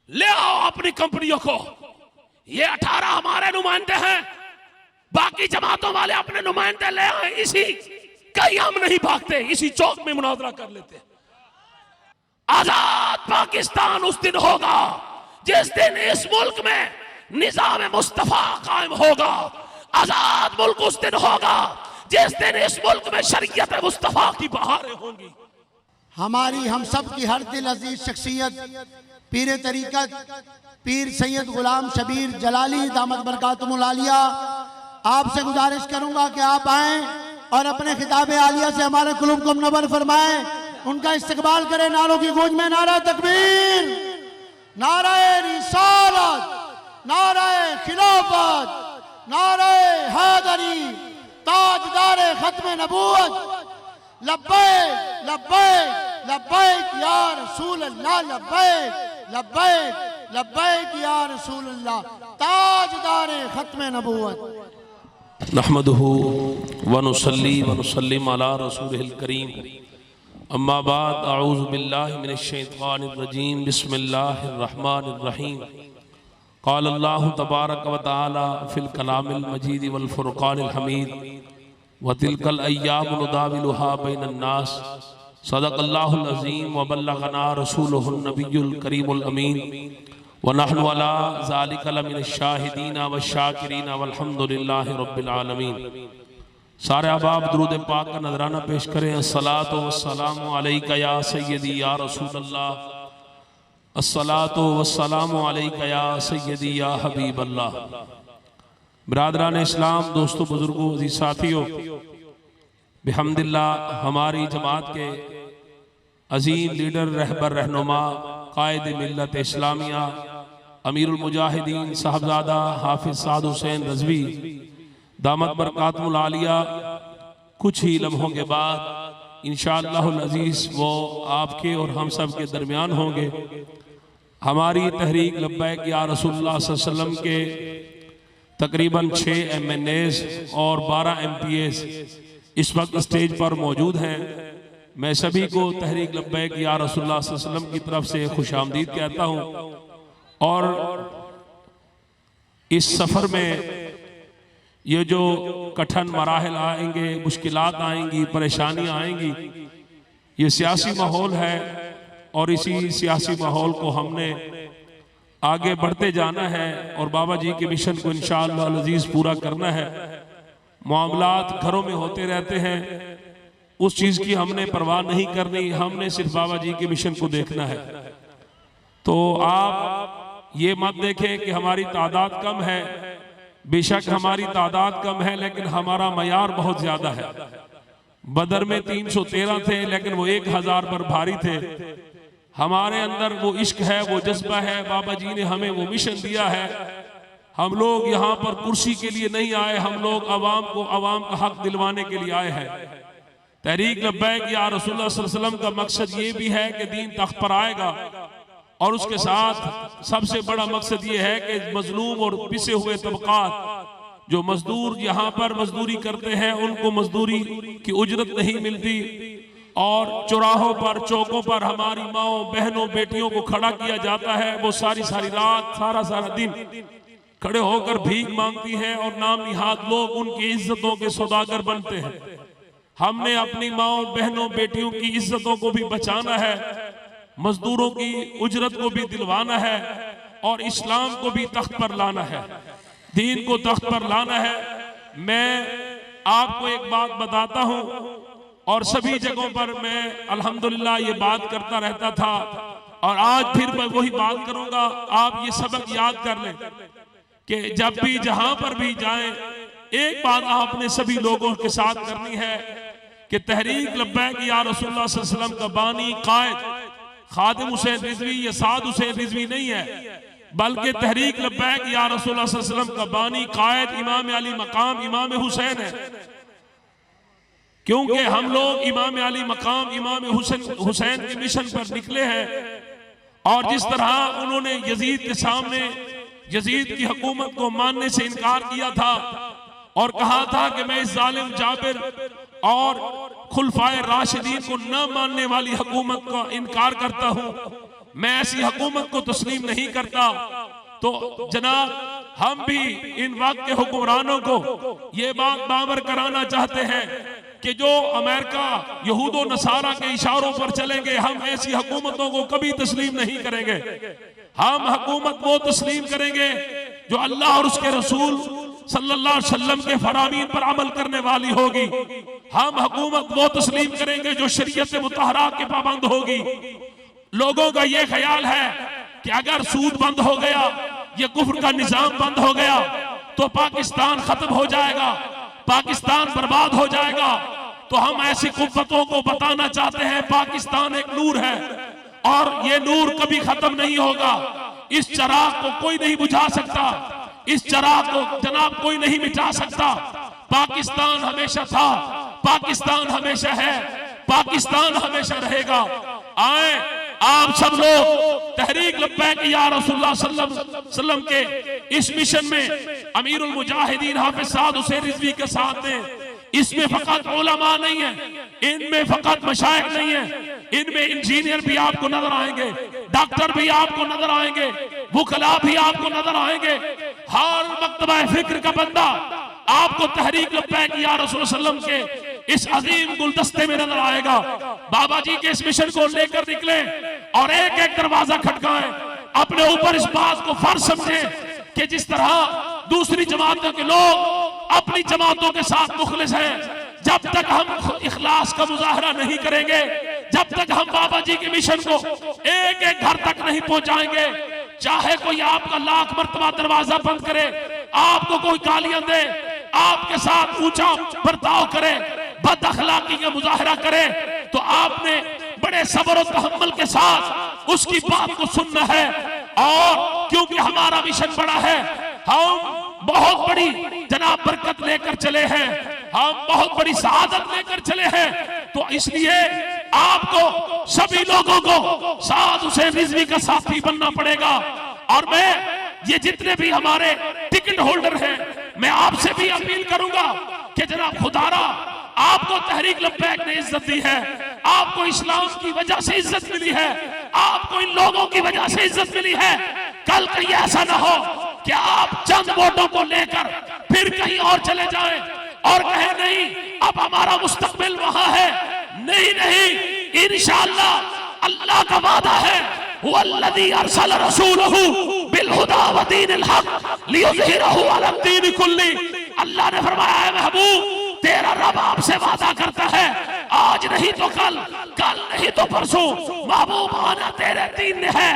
ले आओ अपनी कंपनियों को। ये 18 हमारे नुमाइंदे हैं, बाकी जमातों वाले अपने नुमाइंदे ले आए। इसी कहीं हम नहीं भागते, इसी चौक में मुनाजरा कर लेते। आजाद पाकिस्तान उस दिन होगा जिस दिन इस मुल्क में निजाम मुस्तफा कायम होगा। आजाद मुल्क उस दिन होगा जिस दिन इस मुल्क में शरीयत मुस्तफा की बहारें होंगी। हमारी हम सब की हर दिल अजीज शख्सियत पीर तरीकत पीर सैयद गुलाम शबीर जलाली दामत बरकातुहुल आलिया, आपसे गुजारिश करूंगा कि आप आएं और अपने खिताब आलिया से हमारे कुलूब को मुनव्वर फरमाएं, उनका इस्तकबाल करें। नारों की गूंज में नारा तकबीर, नाराए रिसालत, नाराए खिलाफत, नाराए हैदरी, ताजदारे खत्म नबूवत। लब्बैक लब्बैक लब्बैक या रसूल अल्लाह, लब्बैक लब्बैक लब्बैक या रसूल अल्लाह, ताजदारे खत्म नबूवत। नहमदुहु व नुसल्ली व नुसल्लिम अला रसूलिल करीम, अम्मा बाद, अऊज़ु बिल्लाहि मिनश शैतानिर रजीम, बिस्मिल्लाहिर रहमानिर रहीम। क़ाल अल्लाहु तबारक व तआला फ़िल कलामिल मजीद वल फ़ुरक़ानिल हमीद, व तिलकल अय्यामु नुदाविलुहा बैनन नास, सदक़ल्लाहुल अज़ीम व बल्लगना रसूलुहुन नबियुल करीमुल अमीन, व नहनु अला ज़ालिका लमिनश शाहिदीना व शाकिरीना वल्हम्दुलिल्लाहि रब्बिल आलमीन। सारे अहबाब दुरूद पाक का नजराना पेश करें। अस्सलातु वस्सलामु अलैका या सय्यदी या रसूलल्लाह, अस्सलातु वस्सलामु अलैका या सय्यदी या हबीबल्लाह। बिरादरान इस्लाम, दोस्तों, बुजुर्गों, अज़ीज़ साथियों, बिहम्दिल्लाह हमारी जमात के अजीम लीडर, रहबर, रहनुमा, कायद मिल्लत इस्लामिया, अमीरुल मुजाहिदीन साहबजादा हाफिज साद हुसैन रज़वी दामत बरकातुहुल आलिया, कुछ ही लम्हों के बाद इंशाअल्लाहुल अज़ीज़ वो आपके और हम सब के दरमियान होंगे। हमारी तहरीक लब्बैक या रसूलुल्लाह सल्लल्लाहु अलैहि वसल्लम के तकरीबन 6 MNAs और 12 MPAs इस वक्त स्टेज पर मौजूद हैं। मैं सभी को तहरीक लब्बैक या रसूलुल्लाह सल्लल्लाहु अलैहि वसल्लम की तरफ से खुशामदीद कहता हूँ। और इस सफ़र में ये जो कठिन मराहिल आएंगे, मुश्किलात आएंगी, परेशानियाँ आएंगी, ये सियासी माहौल है और इसी सियासी माहौल को हमने आगे बढ़ते जाना है और बाबा जी के मिशन को इंशाअल्लाह अज़ीज़ पूरा करना है। मामलात घरों में होते रहते हैं, उस चीज़ की हमने परवाह नहीं करनी, हमने सिर्फ बाबा जी के मिशन को देखना है। तो आप ये मत देखें कि हमारी तादाद कम है, बेशक हमारी तादाद कम है लेकिन हमारा मयार बहुत ज्यादा है। बदर में 313 थे लेकिन वो 1000 पर भारी थे। हमारे अंदर वो इश्क है, वो जज्बा है, बाबा जी ने हमें वो मिशन दिया है। हम लोग यहाँ पर कुर्सी के लिए नहीं आए, हम लोग अवाम को अवाम का हक दिलवाने के लिए आए हैं। तहरीक लब्बैक या रसूलुल्लाह सल्लल्लाहु अलैहि वसल्लम का मकसद ये भी है कि दीन तख्त पर आएगा और उसके साथ सबसे बड़ा मकसद ये है कि मजलूम और पिसे हुए तबकात जो मजदूर यहाँ पर मजदूरी करते हैं उनको मजदूरी की उजरत नहीं मिलती और चौराहों पर, चौकों पर हमारी माओ, बहनों, बेटियों को खड़ा किया जाता है। वो सारी सारी रात, सारा सारा दिन खड़े होकर भीख मांगती हैं और नाम निहाद लोग उनकी इज्जतों के सौदागर बनते हैं। हमने अपनी माओ, बहनों, बेटियों की इज्जतों को भी बचाना है, मजदूरों की उजरत को भी दिलवाना है और इस्लाम को भी तख्त पर लाना है, दीन को तख्त पर लाना है। मैं आपको एक बात बताता हूं और सभी जगहों पर मैं अल्हम्दुलिल्लाह ये बात करता रहता था और आज फिर मैं वही बात करूंगा। आप ये सबक याद कर लें कि जब भी जहां पर भी जाएं, एक बात आपने सभी लोगों के साथ करनी है कि तहरीक लब्बैक या रसूलुल्लाह सल्लल्लाहु अलैहि वसल्लम का बानी, कायद खादिम हुसैन रिजवी या साद हुसैन रिजवी नहीं है, बल्कि तहरीक लब्बैक या रसूलुल्लाह सल्लल्लाहु अलैहि वसल्लम का बानी, कायद, इमाम अली मकाम, इमाम हुसैन है। क्योंकि हम लोग इमाम अली मकाम, इमाम हुसैन के मिशन पर निकले हैं और जिस तरह उन्होंने यजीद के सामने यजीद की हुकूमत को मानने से इनकार किया था और कहा था कि मैं इस जालिम जाबिर और खुलफाए राशिदीन को न मानने वाली हुकूमत का इनकार करता हूं, मैं ऐसी हुकूमत को तस्लीम नहीं करता। तो जनाब हम भी इन वक्त के हुक्मरानों को ये बात बावर कराना चाहते हैं कि जो अमेरिका यहूदो नसारा के इशारों पर चलेंगे, हम ऐसी हुकूमतों को कभी तस्लीम नहीं करेंगे। हम हुकूमत वो तस्लीम करेंगे जो अल्लाह और उसके रसूल सल्लल्लाहु अलैहि वसल्लम के फरामीन पर अमल करने वाली होगी। हम हुकूमत वो तस्लीम करेंगे जो शरीयत मुतहरा के पाबंद होगी। लोगों का ये ख्याल है कि अगर सूद बंद हो गया, ये कुफ्र का निजाम बंद हो गया तो पाकिस्तान खत्म हो जाएगा, पाकिस्तान बर्बाद हो जाएगा। तो हम ऐसी कुव्वतों को बताना चाहते हैं पाकिस्तान एक नूर है और ये नूर कभी खत्म नहीं होगा। इस चिराग को कोई नहीं बुझा सकता, इस चिराग को जनाब कोई नहीं मिटा सकता। पाकिस्तान हमेशा था, पाकिस्तान हमेशा है, पाकिस्तान हमेशा रहेगा। आए आप सब लोग तहरीक लब्बैक या रसूलुल्लाह सल्लल्लाहु अलैहि वसल्लम के इस मिशन में अमीरुल मुजाहिदीन हाफिज साद हुसैन रिजवी के साथ हैं। इसमें फकत उलमा नहीं है, इनमें फकत मशाइख नहीं है, इनमें इंजीनियर भी आपको नजर आएंगे, डॉक्टर भी आपको नजर आएंगे, वुकला भी आपको नजर आएंगे। हर मकतबा फिक्र का बंदा आपको तहरीक लब्बैक या रसूल सल्लम के इस अजीम गुलदस्ते में नजर आएगा। बाबा जी के इस मिशन को लेकर निकले और एक एक दरवाजा खटकाएं। अपने ऊपर इस बात को फर्ज समझें कि जिस तरह दूसरी जमातों के लोग अपनी जमातों के साथ मुखलिस हैं, जब तक हम इखलास का मुजाहरा नहीं करेंगे, जब तक हम बाबा जी के मिशन को एक एक घर तक नहीं पहुंचाएंगे, चाहे कोई आपका लाख मर्तबा दरवाजा बंद करे, आपको कोई गालियां दे, आपके साथ ऊंचा बर्ताव करे, बद अखलाकी का मुजाहरा करे, तो आपने बड़े सब्र और तहम्मुल के साथ उसकी बात को सुनना है। और क्योंकि हमारा मिशन बड़ा है, हम बहुत बड़ी जनाब बरकत लेकर चले हैं, हम बहुत बड़ी सआदत लेकर चले हैं, तो इसलिए आपको सभी लोगों को साद हुसैन रिजवी का साथी बनना पड़ेगा। और मैं ये जितने भी हमारे टिकट होल्डर हैं, मैं आपसे भी अपील करूंगा कि जनाब खुदारा आपको तहरीक लब्बैक ने इज्जत दी है, आपको इस्लाम की वजह से इज्जत मिली है, आपको इन लोगों की वजह से इज्जत मिली है। कल कहीं ऐसा ना हो कि आप चंद वोटों को लेकर फिर कहीं और चले जाएं और कहें नहीं अब हमारा मुस्तकबिल वहां है। नहीं नहीं, इंशाअल्लाह अल्लाह का वादा है, वल्लज़ी अरसल रसूलहू बिलहुदा व दीनिल हक लियुज़हिरहू अला दीन कुल्ली। अल्लाह ने फरमाया है महबूब, तेरा रब आपसे वादा करता है, आज नहीं तो कल, कल नहीं तो परसों, महबूब आना तेरे दीन में है,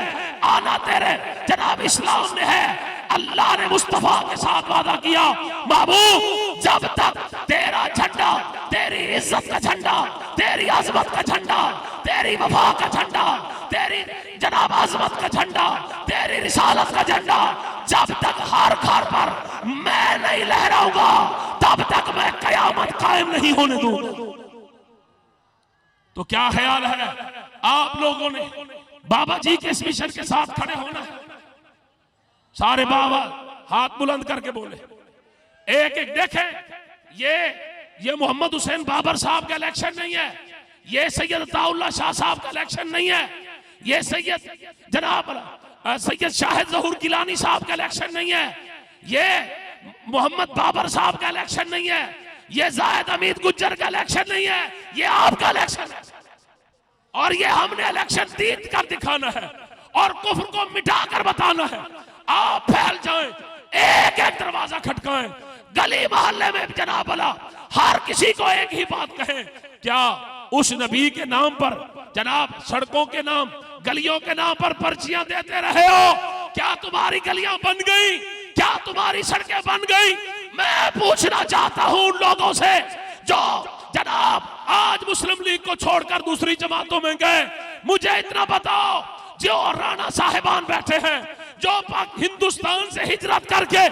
आना तेरे जनाब इस्लाम में है। अल्लाह ने मुस्तफा के साथ वादा किया, महबूब जब तक तेरा झंडा, तेरी इज्जत का झंडा, तेरी अजमत का झंडा, तेरी वफा का झंडा, तेरी जनाब अजमत का झंडा, तेरी रिसालत का झंडा, जब तक हर घर पर मैं नहीं लहराऊंगा, तब तक मैं कयामत कायम नहीं होने दूंगा। तो क्या ख्याल है आप लोगों ने बाबा जी के इस मिशन के साथ खड़े होना है? सारे बाबा हाथ बुलंद करके बोले, एक एक देखें। ये मोहम्मद हुसैन बाबर साहब का इलेक्शन नहीं है, ये सैयद अताउल्लाह शाह साहब का इलेक्शन नहीं है, ये सैयद जनाब सैयद शाहिद ज़हूर गिलानी साहब का इलेक्शन नहीं है, ये मोहम्मद बाबर साहब का इलेक्शन नहीं है, ये जायद अमीद गुज्जर का इलेक्शन नहीं है, ये आपका इलेक्शन है। और ये हमने इलेक्शन जीत कर दिखाना है और कुफ्र को मिटाकर बताना है। आप फैल जाएं, एक एक दरवाजा खटकाएं, गली मोहल्ले में जनाब अला हर किसी को एक ही बात कहें, क्या उस नबी के नाम पर जनाब सड़कों के नाम, गलियों के नाम पर पर्चियां देते रहे हो? क्या तुम्हारी गलियां बन गई? क्या तुम्हारी सड़कें बन गई? मैं पूछना चाहता हूं उन लोगों से जो जनाब आज मुस्लिम लीग को छोड़कर दूसरी जमातों में गए, मुझे इतना बताओ, जो राणा साहिबान बैठे हैं, जो हिंदुस्तान से हिजरत करके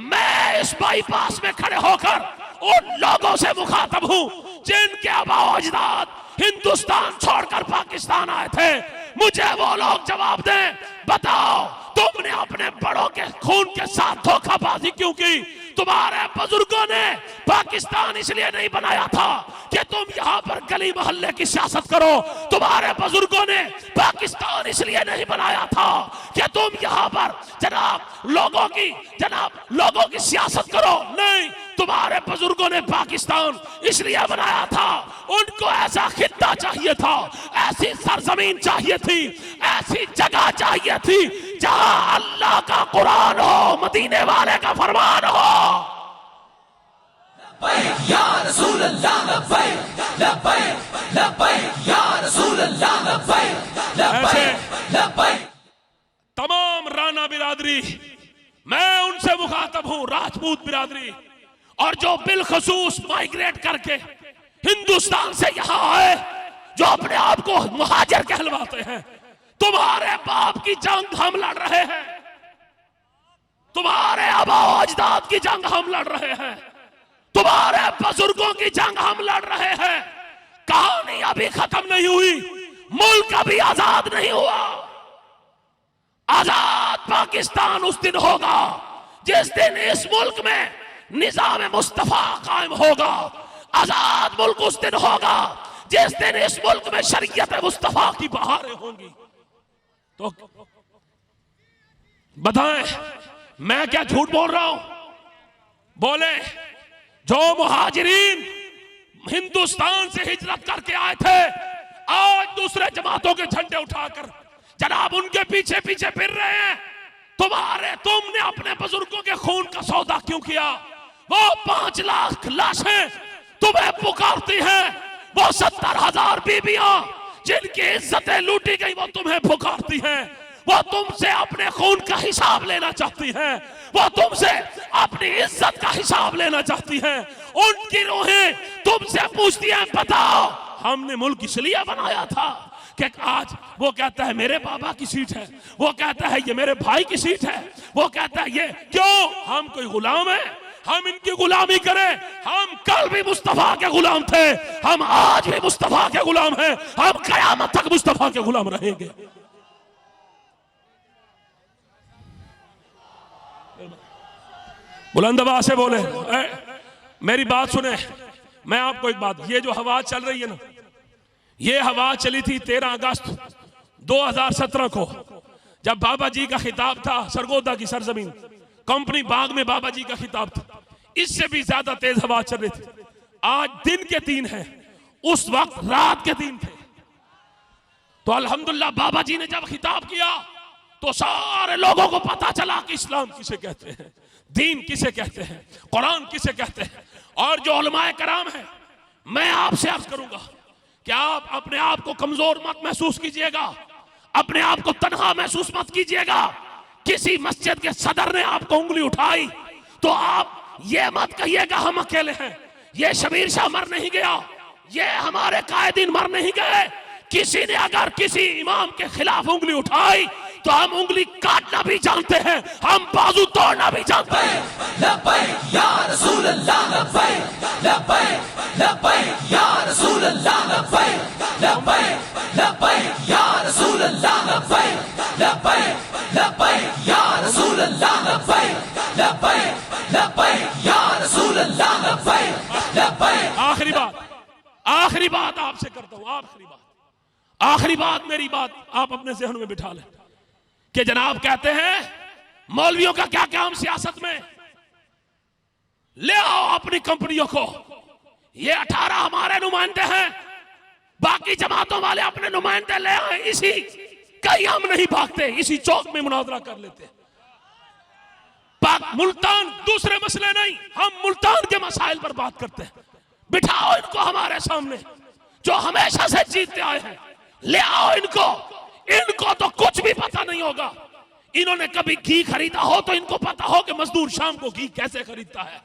मैं इस बाईपास में खड़े होकर उन लोगों से मुखातब हूं जिनके आबाओ अजदाद हिंदुस्तान छोड़कर पाकिस्तान आए थे। मुझे वो लोग जवाब दें, बताओ तुमने अपने बड़ों के खून के साथ धोखाबाजी क्यों की? तुम्हारे बुजुर्गों ने पाकिस्तान इसलिए नहीं बनाया था कि तुम यहां पर गली मोहल्ले की सियासत करो। तुम्हारे बुजुर्गों ने पाकिस्तान इसलिए नहीं बनाया था कि तुम यहां पर जनाब लोगों की सियासत करो। नहीं, तुम्हारे बुजुर्गों ने पाकिस्तान इसलिए बनाया था, उनको ऐसा खित्ता चाहिए था, ऐसी सरजमीन चाहिए थी, ऐसी जगह चाहिए थी जहां अल्लाह का कुरान हो, मदीने वाले का फरमान हो। या रसूल अल्लाह लब्बैक लब्बैक लब्बैक या रसूल अल्लाह लब्बैक लब्बैक लब्बैक। तमाम राणा बिरादरी, मैं उनसे मुखातब हूं, राजपूत बिरादरी, और जो बिलखसूस माइग्रेट करके हिंदुस्तान से यहां आए, जो अपने आप को मुहाजिर कहलवाते हैं। तुम्हारे बाप की जंग हम लड़ रहे हैं, तुम्हारे आबा अजदाद की जंग हम लड़ रहे हैं, तुम्हारे बुजुर्गों की जंग हम लड़ रहे हैं। कहानी अभी खत्म नहीं हुई, मुल्क अभी आजाद नहीं हुआ। आजाद पाकिस्तान उस दिन होगा जिस दिन इस मुल्क में निजाम मुस्तफा कायम होगा। आजाद मुल्क उस दिन होगा जिस दिन इस मुल्क में शरीयत मुस्तफा की बहारें होंगी। तो बताएं, मैं क्या झूठ बोल रहा हूं? बोले, जो मुहाजिरीन हिंदुस्तान से हिजरत करके आए थे, आज दूसरे जमातों के झंडे उठाकर जनाब उनके पीछे पीछे फिर रहे हैं। तुमने अपने बुजुर्गों के खून का सौदा क्यों किया? वो 5 लाख लाशें तुम्हें पुकारती हैं, वो 70,000 बीबियां जिनकी इज्जतें लूटी गई वो तुम्हें पुकारती हैं। वो तुमसे अपने खून का हिसाब लेना चाहती हैं, वो तुमसे अपनी इज्जत का हिसाब लेना चाहती हैं। उनकी रूहें तुमसे पूछती हैं, बताओ हमने मुल्क इसलिए बनाया था कि आज वो कहता है मेरे बाबा की सीट है, वो कहता है ये मेरे भाई की सीट है, वो कहता है ये, क्यों? हम कोई गुलाम है? हम इनकी गुलामी करें? हम कल भी मुस्तफा के गुलाम थे, हम आज भी मुस्तफा के गुलाम हैं, हम कयामत तक मुस्तफा के गुलाम रहेंगे। बुलंद आवाज से बोले, मेरी बात सुने। मैं आपको एक बात, ये जो हवा चल रही है ना, ये हवा चली थी 13 अगस्त 2017 को, जब बाबा जी का खिताब था सरगोदा की सरजमीन, कंपनी बाग में बाबा जी का खिताब था। इससे भी ज्यादा तेज हवा चल रही थी। आज दिन के 3 हैं, उस वक्त रात के 3 थे। तो अल्हम्दुलिल्लाह बाबा जी ने जब खिताब किया तो सारे लोगों को पता चला कि इस्लाम किसे कहते हैं, दीन किसे कहते हैं, कुरान किसे कहते हैं। और जो उलमाए कराम है, मैं आपसे अर्ज करूंगा कि आप अपने आप को कमजोर मत महसूस कीजिएगा, अपने आप को तनहा महसूस मत कीजिएगा। किसी मस्जिद के सदर ने आपको उंगली उठाई तो आप ये मत कहिएगा हम अकेले हैं, ये शबीर शाह मर नहीं गया, ये हमारे कायदीन मर नहीं गए। किसी ने अगर किसी इमाम के खिलाफ उंगली उठाई तो हम उंगली काटना भी जानते हैं, हम बाजू तोड़ना भी जानते हैं। लब्बैक या रसूल अल्लाह लब्बैक लब्बैक लब्बैक या रसूल अल्लाह लब्बैक लब्बैक लब्बैक या रसूल अल्लाह लब्बैक लब्बैक लब्बैक या रसूल अल्लाह लब्बैक लब्बैक लब्बैक या रसूल अल्लाह लब्बैक लब्बैक। आखिरी बात आपसे करता हूं, आखिरी बात मेरी बात आप अपने जहन में बिठा लें कि जनाब कहते हैं मौलवियों का क्या काम सियासत में, ले आओ अपनी कंपनियों को, ये 18 हमारे नुमाइंदे हैं, बाकी जमातों वाले अपने नुमाइंदे ले आए, इसी कहीं हम नहीं भागते, इसी चौक में मुनाजरा कर लेते। मुल्तान दूसरे मसले नहीं, हम मुल्तान के मसाइल पर बात करते हैं। बिठाओ इनको हमारे सामने, जो हमेशा से जीतते आए हैं, ले आओ इनको तो कुछ भी पता नहीं होगा। इन्होंने कभी घी खरीदा हो तो इनको पता हो कि मजदूर शाम को घी कैसे खरीदता है।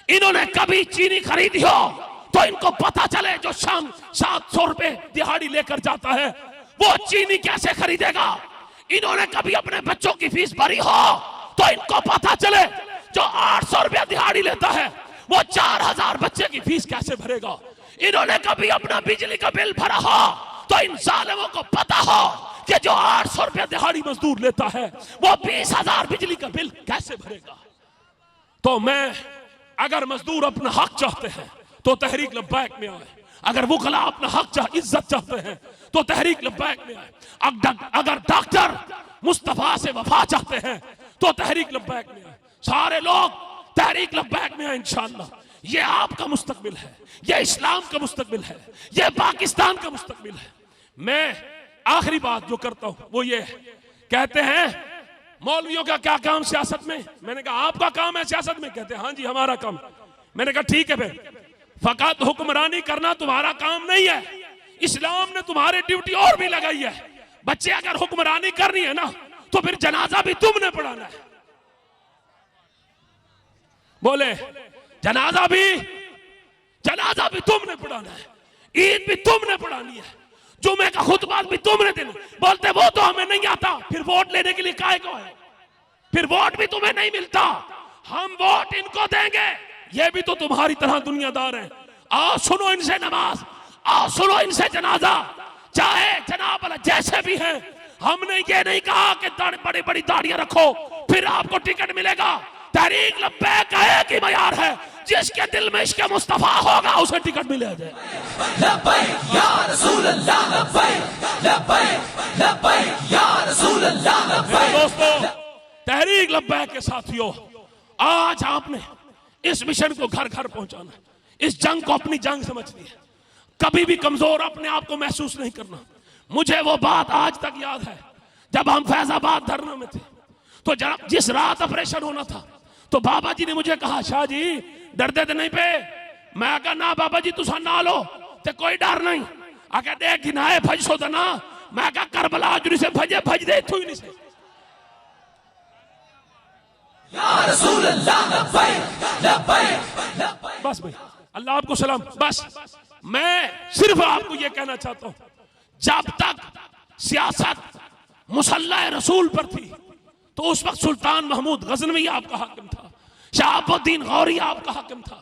इन्होंने कभी चीनी खरीदी हो तो इनको पता चले जो शाम 700 रुपए दिहाड़ी लेकर जाता है वो चीनी कैसे खरीदेगा। इन्होंने कभी अपने बच्चों की फीस भरी हो तो इनको पता चले जो 800 रुपया दिहाड़ी लेता है वो 4000 बच्चे की फीस कैसे भरेगा। इन्होंने कभी अपना बिजली का बिल भरा हो तो इन जालिमों को पता हो कि जो 800 रुपया दिहाड़ी मजदूर लेता है वो 20,000 बिजली का बिल कैसे भरेगा। तो मैं, अगर मजदूर अपना हक चाहते हैं तो तहरीक लब्बैक में आए। अगर वुकला अपना हक इज्जत चाहते हैं तो तहरीक लब्बैक में आए। अगर डॉक्टर मुस्तफा से वफा चाहते हैं तो तहरीक लब्बैक में आए। सारे लोग तहरीक लब्बैक में आए इंशाअल्लाह। ये आपका मुस्तकबिल है, ये इस्लाम का मुस्तकबिल है, ये पाकिस्तान का मुस्तकबिल है। मैं आखिरी बात जो करता हूं वो ये है, कहते हैं मौलवियों का क्या काम सियासत में। मैंने कहा आपका काम है सियासत में। कहते हैं हाँ जी हमारा काम। मैंने कहा ठीक है फिर, फकत हुक्मरानी करना तुम्हारा काम नहीं है, इस्लाम ने तुम्हारी ड्यूटी और भी लगाई है। बच्चे अगर हुक्मरानी करनी है ना तो फिर जनाजा भी तुमने पढ़ाना है। बोले जनाजा भी तुमने पढ़ाना है, ईद भी तुमने पढ़ानी है, जुमे का खुतबा भी तुमने देना। बोलते वो तो हमें नहीं आता, फिर वोट लेने के लिए काहे को है, फिर वोट भी तुम्हें नहीं मिलता, हम वोट इनको देंगे। ये भी तो तुम्हारी तरह दुनियादार हैं। आओ सुनो इनसे नमाज, आओ सुनो इनसे जनाजा, चाहे जनाब वाला जैसे भी हैं। हमने ये नहीं कहा कि बड़ी बड़ी दाढ़ियां रखो फिर आपको टिकट मिलेगा। तहरीक लब्बैक का एक ही मयार है, जिसके दिल में इश्क़ मुस्तफा होगा उसे टिकट मिल जाए। लब्बैक या रसूल अल्लाह, लब्बैक लब्बैक लब्बैक या रसूल अल्लाह, लब्बैक। दोस्तों तहरीक लब्बैक के साथियों, आज आपने इस मिशन को घर घर पहुंचाना, इस जंग को अपनी जंग समझनी है। कभी भी कमजोर अपने आप को महसूस नहीं करना। मुझे वो बात आज तक याद है जब हम फैजाबाद धरना में थे, तो जिस रात ऑपरेशन होना था तो बाबा जी ने मुझे कहा शाह जी डरदे तो नहीं पे। मैं कहा ना बाबा जी तुसा ना लो ते कोई डर नहीं। आके देख गिनाए भज सो ना। मैं कहा करबला जुरी से भजे भज दे थू ही नहीं से। या रसूल अल्लाह, लब्बैक लब्बैक लब्बैक। बस भाई अल्लाह आपको सलाम। बस मैं सिर्फ आपको यह कहना चाहता हूं, जब तक सियासत मुसल्ला रसूल पर थी तो उस वक्त सुल्तान महमूद गजनवी आपका हाकिम था, शहाबुद्दीन गौरी आपका हाकिम था।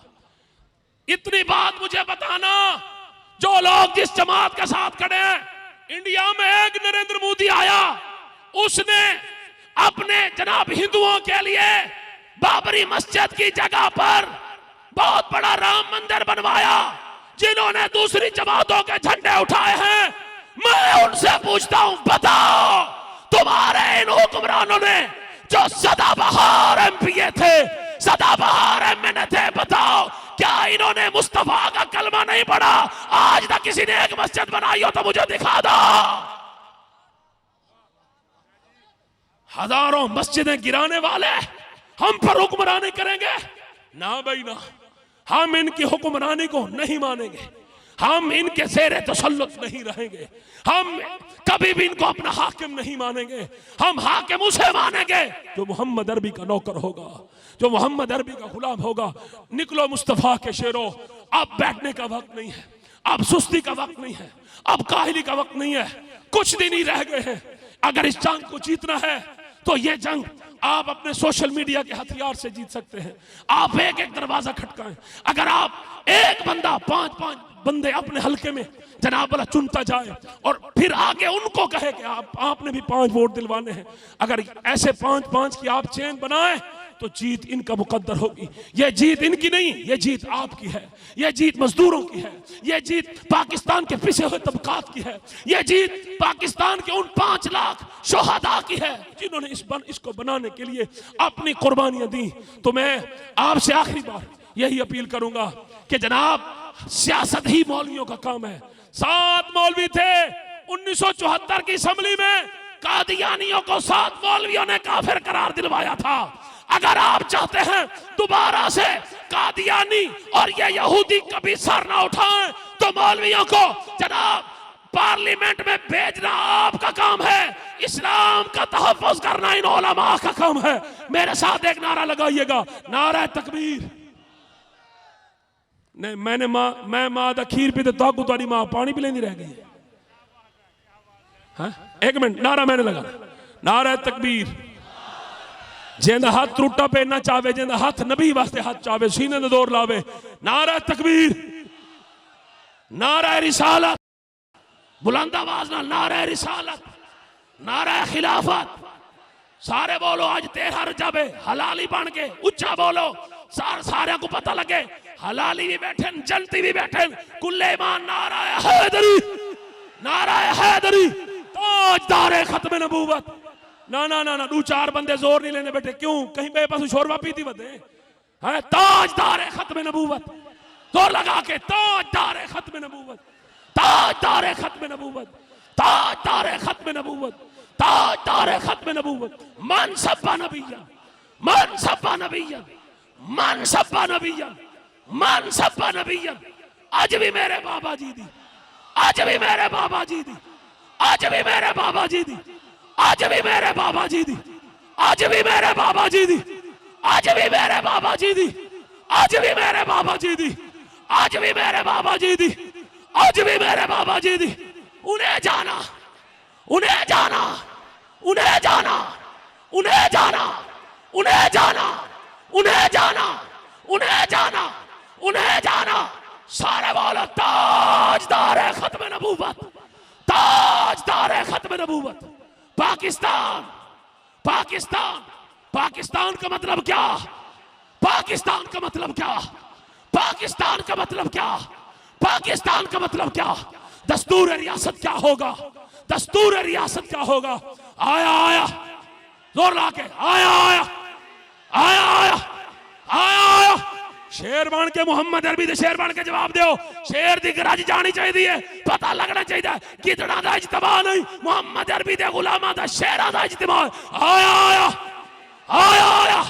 इतनी बात मुझे बताना, जो लोग जिस जमात के साथ खड़े हैं, इंडिया में एक नरेंद्र मोदी आया, उसने अपने जनाब हिंदुओं के लिए बाबरी मस्जिद की जगह पर बहुत बड़ा राम मंदिर बनवाया। जिन्होंने दूसरी जमातों के झंडे उठाए हैं, मैं उनसे पूछता हूं बताओ तुम्हारे इन हुक्मरानों ने जो सदाबहार एमपीए थे, सदाबहार एमएनए थे, बताओ क्या इन्होंने मुस्तफा का कलमा नहीं पढ़ा? आज तक किसी ने एक मस्जिद बनाई हो तो मुझे दिखा दो। हजारों मस्जिदें गिराने वाले हम पर हुक्मरानी करेंगे? ना भाई ना, हम इनकी हुक्मरानी को नहीं मानेंगे, हम इनके ज़ेरे तसल्लुत नहीं रहेंगे, हम कभी भी इनको अपना हाकिम नहीं मानेंगे। हम हाकिम उसे मानेंगे जो मोहम्मद अरबी का नौकर होगा, जो मोहम्मद अरबी का गुलाम होगा। निकलो मुस्तफा के शेरों, अब बैठने का वक्त नहीं है, अब सुस्ती का वक्त नहीं है, अब काहिली का वक्त नहीं है। कुछ दिन ही रह गए हैं। अगर इस जंग को जीतना है तो ये जंग आप अपने सोशल मीडिया के हथियार से जीत सकते हैं। आप एक एक दरवाजा खटकाएं। अगर आप एक बंदा 5-5 बंदे अपने हलके में जनाब वाला चुनता जाए और फिर आगे उनको कहे कि आपने भी 5 वोट दिलवाने हैं, अगर ऐसे 5-5 की आप चेन बनाए तो जीत इनका मुकद्दर होगी। ये जीत इनकी नहीं, ये जीत आपकी है, ये जीत मजदूरों की है, ये जीत पाकिस्तान के पिसे हुए तबकात की है, ये जीत पाकिस्तान के उन 5 लाख शोहदा की है जिन्होंने इसको बनाने के लिए अपनी कुर्बानियां दी। तो मैं आपसे आखिरी बार यही अपील करूंगा कि जनाब सियासत ही मौलवियों का काम है। 7 मौलवी थे 1974 की असम्बली में, कादियानियों को 7 मौलवियों ने काफिर करार दिलवाया था। अगर आप चाहते हैं दोबारा से कादियानी और ये यहूदी कभी सर ना उठाएं तो मौलवियों को जनाब पार्लियामेंट में भेजना आपका काम है। इस्लाम का तहफ़्फ़ुज़ करना इन उलमा का काम है। मेरे साथ एक नारा लगाइएगा, नारा तकबीर। नहीं मैं मां दा खीर पी तो तुम्हारी मां पानी पिलेंदी रह गई है। हाँ? एक मिनट, नारा मैंने लगा, नारा तकबीर। जिंदा हाथ टूटा पे ना चावे, जिंदा हाथ नबी वास्ते हाथ चावे, सीने ने दौर लावे। नारा तकबीर, नारा रिसालत, बुलंद आवाज ना नारा रिसालत, नारा खिलाफत। सारे बोलो आज 13 रजब हलाली बन के उच्चा बोलो, सारे को पता लगे हलाली भी बैठे जलती भी बैठे कुल्ले ईमान नाराए हैदरी नाराए हैदरी ताजदारे खत्म नबूवत। ना ना ना ना दो चार बंदे जोर नहीं लेने बैठे क्यों कहीं बेपसू शोरबा पीती बदे है ताजदारे खत्म नबूवत जोर लगा के ताजदारे खत्म नबूवत ताजदारे खत्म नबूवत ताजदारे खत्म नबूवत ताजदारे खत्म नबूवत मन सब्बा नबिय्या मन सब्बा नबिय्या मन सब्बा नबिय्या मन सब्बा नबिय्या। आज भी मेरे बाबा जी दी आज भी मेरे बाबा जी दी आज भी मेरे बाबा जी दी आज भी मेरे बाबा जी दी आज भी मेरे बाबा जी दी आज भी मेरे बाबा जी दी आज भी मेरे बाबा जी दी आज भी मेरे बाबा जी दी आज भी मेरे बाबा जी दी। उन्हें जाना उन्हें जाना उन्हें जाना उन्हें जाना उन्हें जाना उन्हें जाना उन्हें जाना उन्हें जाना सारे वाला ताजदार है खत्म नबूवत ताजदार है खत्म नबूवत। पाकिस्तान पाकिस्तान पाकिस्तान का मतलब क्या पाकिस्तान का मतलब क्या पाकिस्तान का मतलब क्या पाकिस्तान का मतलब क्या दस्तूर रियासत क्या होगा दस्तूर रियासत क्या होगा। आया आया जोर ला के आया आया आया आया आया आया शेर बन के मोहम्मद अरबी दे शेर बन के जवाब दो शेर दी गरज जानी चाहिए पता लगना चाहिए कितना दा इज्तिमा नहीं मोहम्मद अरबी दे गुलामा दा शेरा दा इज्तिमा। आया आया आया आया